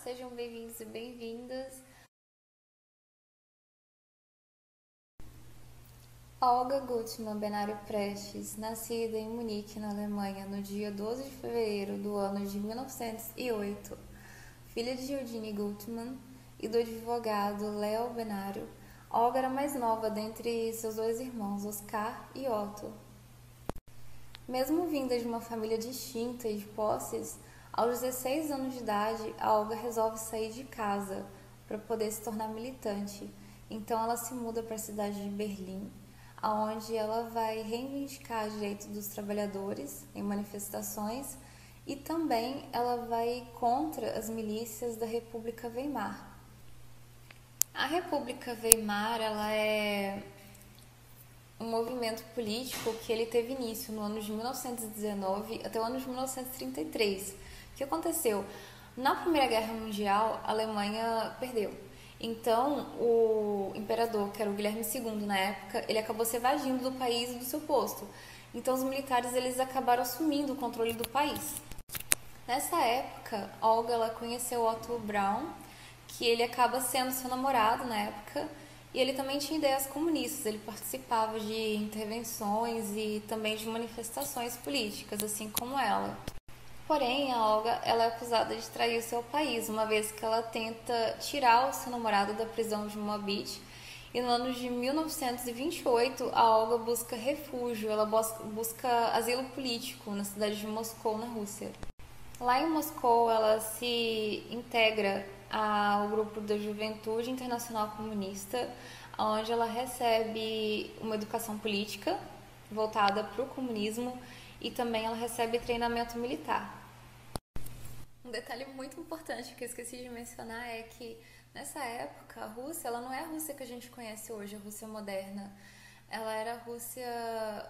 sejam bem-vindos e bem-vindas. Olga Gutmann Benário Prestes, nascida em Munique, na Alemanha, no dia 12 de fevereiro do ano de 1908, filha de Eugenie Gutmann e do advogado Leo Benário. Olga era a mais nova dentre seus dois irmãos, Oscar e Otto. Mesmo vinda de uma família distinta e de posses, aos 16 anos de idade, a Olga resolve sair de casa para poder se tornar militante. Então ela se muda para a cidade de Berlim, onde ela vai reivindicar direitos dos trabalhadores em manifestações e também ela vai contra as milícias da República Weimar. A República Weimar ela é um movimento político que ele teve início no ano de 1919 até o ano de 1933. O que aconteceu? Na Primeira Guerra Mundial, a Alemanha perdeu. Então, o imperador, que era o Guilherme II na época, ele acabou se evadindo do país e do seu posto. Então, os militares eles acabaram assumindo o controle do país. Nessa época, Olga ela conheceu Otto Braun, que ele acaba sendo seu namorado na época, e ele também tinha ideias comunistas, ele participava de intervenções e também de manifestações políticas, assim como ela. Porém, a Olga ela é acusada de trair o seu país, uma vez que ela tenta tirar o seu namorado da prisão de Moabit. E no ano de 1928, a Olga busca refúgio, ela busca asilo político na cidade de Moscou, na Rússia. Lá em Moscou, ela se integra ao grupo da Juventude Internacional Comunista, onde ela recebe uma educação política voltada para o comunismo e também ela recebe treinamento militar. Um detalhe muito importante que eu esqueci de mencionar é que nessa época a Rússia ela não é a Rússia que a gente conhece hoje, a Rússia moderna. Ela era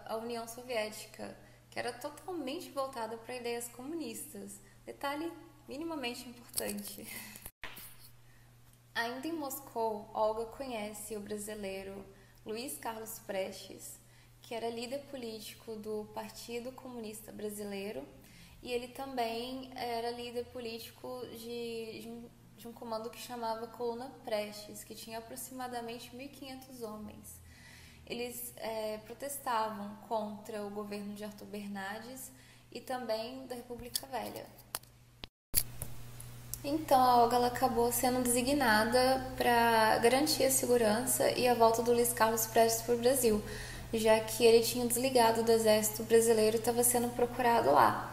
a União Soviética, que era totalmente voltada para ideias comunistas. Detalhe minimamente importante. Ainda em Moscou, Olga conhece o brasileiro Luiz Carlos Prestes, que era líder político do Partido Comunista Brasileiro, e ele também era líder político de um comando que chamava Coluna Prestes, que tinha aproximadamente 1.500 homens. Eles protestavam contra o governo de Arthur Bernardes e também da República Velha. Então a Olga ela acabou sendo designada para garantir a segurança e a volta do Luiz Carlos Prestes para o Brasil, já que ele tinha desligado do exército brasileiro e estava sendo procurado lá.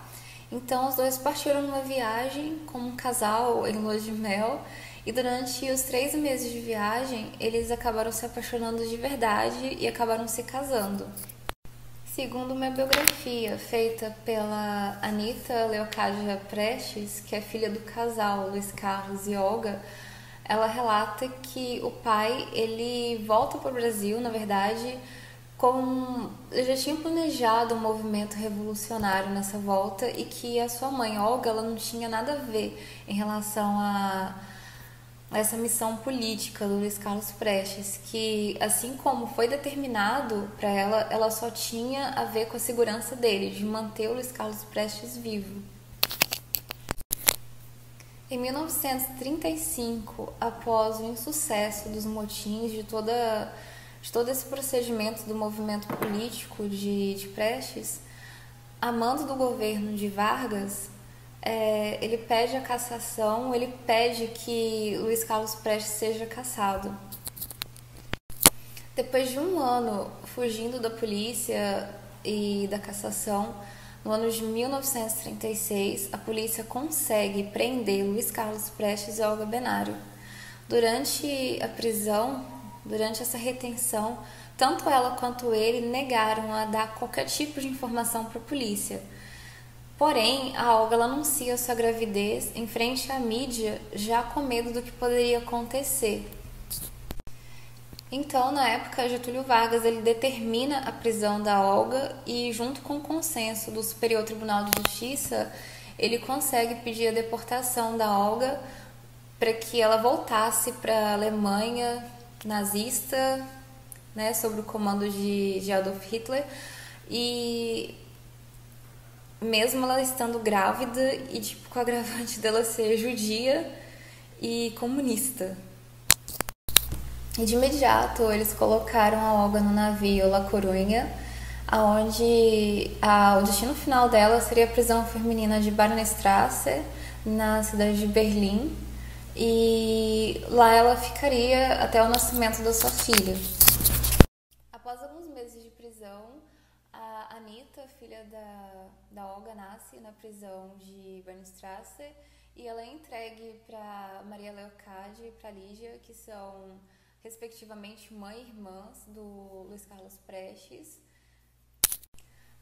Então os dois partiram numa viagem como um casal em lua de mel e durante os 3 meses de viagem eles acabaram se apaixonando de verdade e acabaram se casando. Segundo uma biografia feita pela Anita Leocádia Prestes, que é filha do casal Luiz Carlos e Olga, ela relata que o pai ele volta para o Brasil, na verdade, ele já tinha planejado um movimento revolucionário nessa volta e que a sua mãe, Olga, ela não tinha nada a ver em relação a essa missão política do Luiz Carlos Prestes, que assim como foi determinado para ela, ela só tinha a ver com a segurança dele, de manter o Luiz Carlos Prestes vivo. Em 1935, após o insucesso dos motins de todo esse procedimento do movimento político de Prestes, a mando do governo de Vargas, ele pede a cassação, ele pede que Luiz Carlos Prestes seja cassado. Depois de um ano fugindo da polícia e da cassação, no ano de 1936, a polícia consegue prender Luiz Carlos Prestes e Olga Benário. Durante a prisão, durante essa retenção, tanto ela quanto ele negaram a dar qualquer tipo de informação para a polícia. Porém, a Olga ela anuncia sua gravidez em frente à mídia, já com medo do que poderia acontecer. Então, na época, Getúlio Vargas ele determina a prisão da Olga e, junto com o consenso do Superior Tribunal de Justiça, ele consegue pedir a deportação da Olga para que ela voltasse para a Alemanha nazista, né, sob o comando de Adolf Hitler, e mesmo ela estando grávida e com o agravante dela ser judia, e comunista. E de imediato eles colocaram a Olga no navio La Corunha, onde o destino final dela seria a prisão feminina de Barnstrasse, na cidade de Berlim, e lá ela ficaria até o nascimento da sua filha. Após alguns meses de prisão, a Anita, filha da Olga, nasce na prisão de Barnstrasse e ela é entregue para Maria Leocádia e para Lígia, que são respectivamente mãe e irmãs do Luiz Carlos Prestes.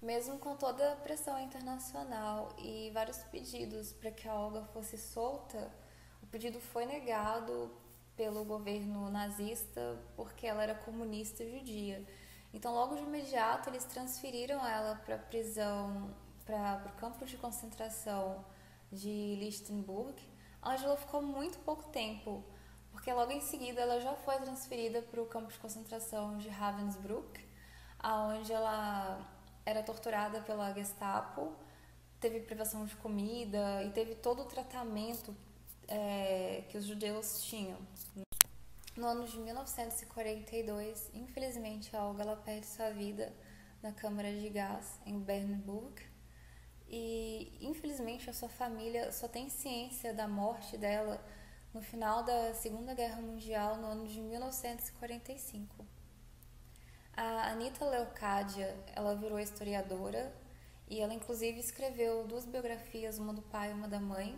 Mesmo com toda a pressão internacional e vários pedidos para que a Olga fosse solta, o pedido foi negado pelo governo nazista porque ela era comunista e judia. Então, logo de imediato, eles transferiram ela para a prisão, para o campo de concentração de Lichtenburg, onde ela ficou muito pouco tempo, porque logo em seguida ela já foi transferida para o campo de concentração de Ravensbrück, onde ela era torturada pela Gestapo, teve privação de comida e teve todo o tratamento que os judeus tinham. No ano de 1942, infelizmente, a Olga ela perde sua vida na câmara de gás em Bernburg e, infelizmente, a sua família só tem ciência da morte dela no final da Segunda Guerra Mundial, no ano de 1945. A Anita Leocádia, ela virou historiadora e ela, inclusive, escreveu 2 biografias, uma do pai e uma da mãe.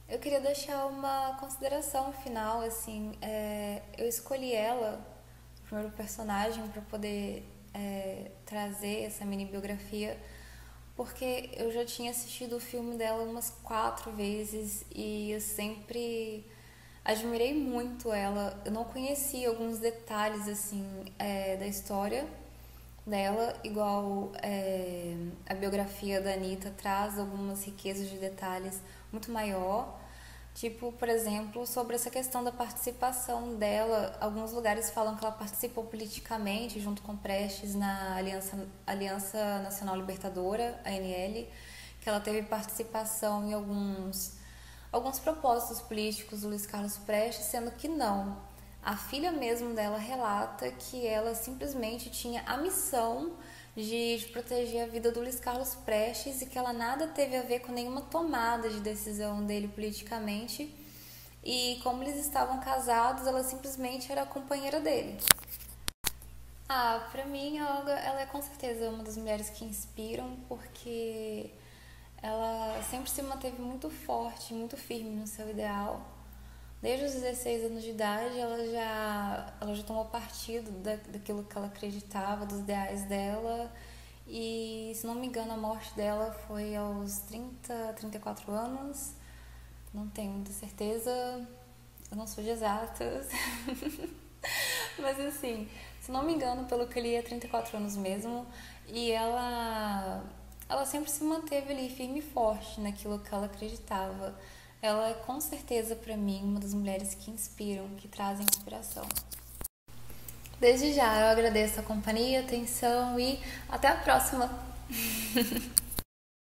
Eu queria deixar uma consideração final, assim, eu escolhi ela, o primeiro personagem, para poder trazer essa mini biografia, porque eu já tinha assistido o filme dela umas 4 vezes e eu sempre admirei muito ela. Eu não conhecia alguns detalhes, assim, da história dela, igual a biografia da Anita traz algumas riquezas de detalhes muito maior, tipo, por exemplo, sobre essa questão da participação dela. Alguns lugares falam que ela participou politicamente junto com Prestes na Aliança Nacional Libertadora, ANL, que ela teve participação em alguns propósitos políticos do Luiz Carlos Prestes, sendo que não. A filha mesmo dela relata que ela simplesmente tinha a missão de proteger a vida do Luiz Carlos Prestes e que ela nada teve a ver com nenhuma tomada de decisão dele politicamente. E como eles estavam casados, ela simplesmente era a companheira dele. Pra mim, a Olga, ela é com certeza uma das mulheres que inspiram, porque ela sempre se manteve muito forte, muito firme no seu ideal. Desde os 16 anos de idade, ela já tomou partido daquilo que ela acreditava, dos ideais dela. E, se não me engano, a morte dela foi aos 34 anos. Não tenho muita certeza, eu não sou de exatas. Mas, assim, se não me engano, pelo que eu li, é 34 anos mesmo. E ela sempre se manteve ali firme e forte naquilo que ela acreditava. Ela é, com certeza, para mim, uma das mulheres que inspiram, que trazem inspiração. Desde já, eu agradeço a companhia, a atenção e até a próxima!